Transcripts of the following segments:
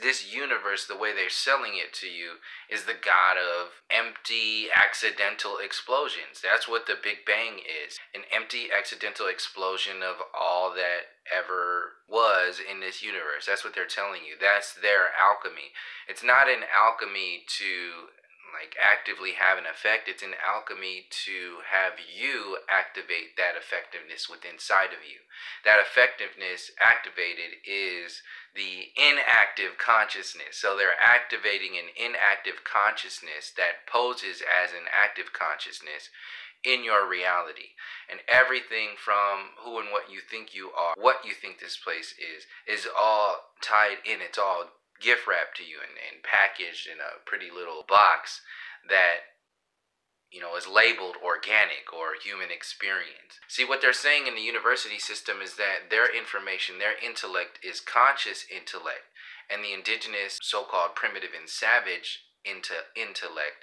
This universe, the way they're selling it to you, is the god of empty, accidental explosions. That's what the Big Bang is. An empty, accidental explosion of all that ever was in this universe. That's what they're telling you. That's their alchemy. It's not an alchemy to like actively have an effect. It's an alchemy to have you activate that effectiveness within inside of you. That effectiveness activated is the inactive consciousness. So they're activating an inactive consciousness that poses as an active consciousness in your reality. And everything from who and what you think you are, what you think this place is all tied in. It's all gift wrapped to you and packaged in a pretty little box that, you know, is labeled organic or human experience. See, what they're saying in the university system is that their information, their intellect is conscious intellect, and the indigenous, so-called primitive and savage intellect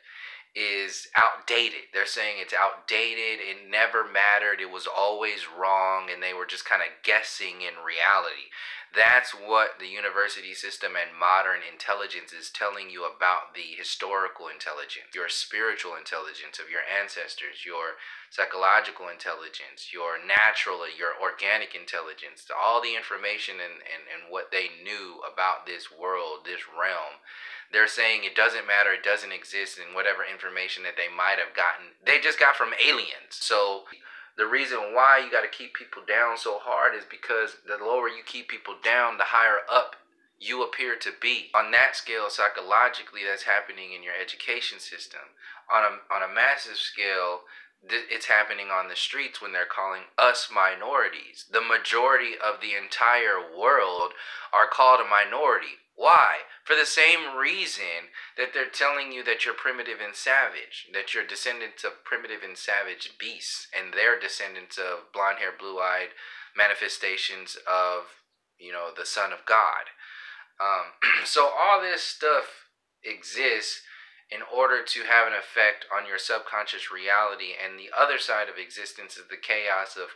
is outdated. They're saying it's outdated, it never mattered, it was always wrong, and they were just kind of guessing in reality. That's what the university system and modern intelligence is telling you about the historical intelligence, your spiritual intelligence of your ancestors, your psychological intelligence, your natural, your organic intelligence, all the information and what they knew about this world, this realm. They're saying it doesn't matter, it doesn't exist, and whatever information that they might have gotten, they just got from aliens. So the reason why you got to keep people down so hard is because the lower you keep people down, the higher up you appear to be. On that scale, psychologically, that's happening in your education system. On a massive scale, it's happening on the streets when they're calling us minorities. The majority of the entire world are called a minority. Why? For the same reason that they're telling you that you're primitive and savage, that you're descendants of primitive and savage beasts, and they're descendants of blonde-haired, blue-eyed manifestations of, you know, the Son of God. So all this stuff exists in order to have an effect on your subconscious reality, and the other side of existence is the chaos of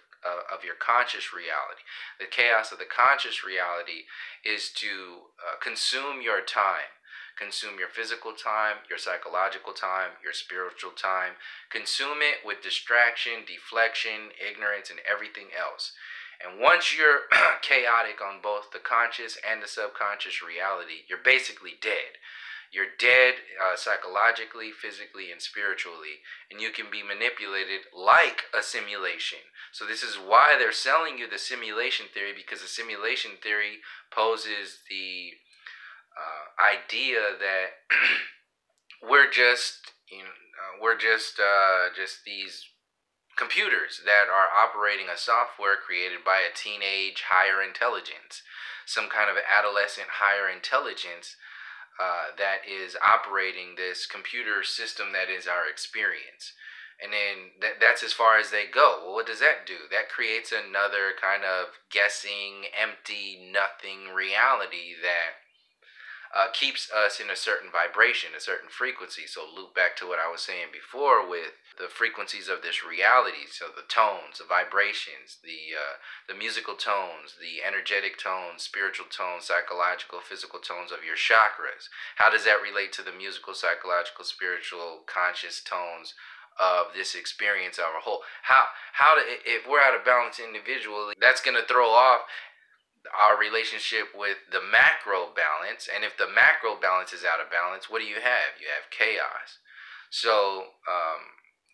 your conscious reality. The chaos of the conscious reality is to consume your time, consume your physical time, your psychological time, your spiritual time, consume it with distraction, deflection, ignorance, and everything else. And once you're chaotic on both the conscious and the subconscious reality, you're basically dead. You're dead psychologically, physically, and spiritually, and you can be manipulated like a simulation. So this is why they're selling you the simulation theory, because the simulation theory poses the idea that we're just, just these computers that are operating a software created by a teenage higher intelligence, some kind of adolescent higher intelligence that is operating this computer system that is our experience. And then that's as far as they go. Well, what does that do? That creates another kind of guessing, empty, nothing reality that keeps us in a certain vibration, a certain frequency. So loop back to what I was saying before with the frequencies of this reality. So the tones, the vibrations, the musical tones, the energetic tones, spiritual tones, psychological, physical tones of your chakras. How does that relate to the musical, psychological, spiritual, conscious tones of this experience of a whole? If we're out of balance individually, that's going to throw off our relationship with the macro balance. And if the macro balance is out of balance, what do you have? You have chaos. So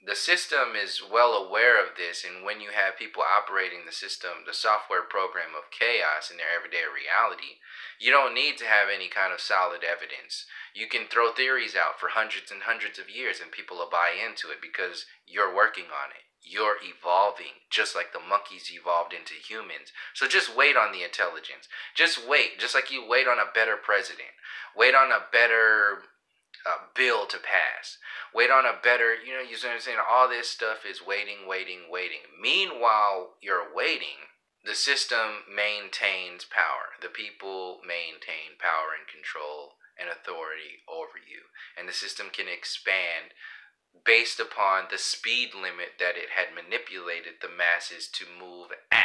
the system is well aware of this, and when you have people operating the system, the software program of chaos in their everyday reality, you don't need to have any kind of solid evidence. You can throw theories out for hundreds and hundreds of years and people will buy into it because you're working on it. You're evolving, just like the monkeys evolved into humans. So just wait on the intelligence. Just wait, just like you wait on a better president. Wait on a better bill to pass. Wait on a better, you understand, all this stuff is waiting, waiting, waiting. Meanwhile, you're waiting, the system maintains power. The people maintain power and control and authority over you. And the system can expand based upon the speed limit that it had manipulated the masses to move at.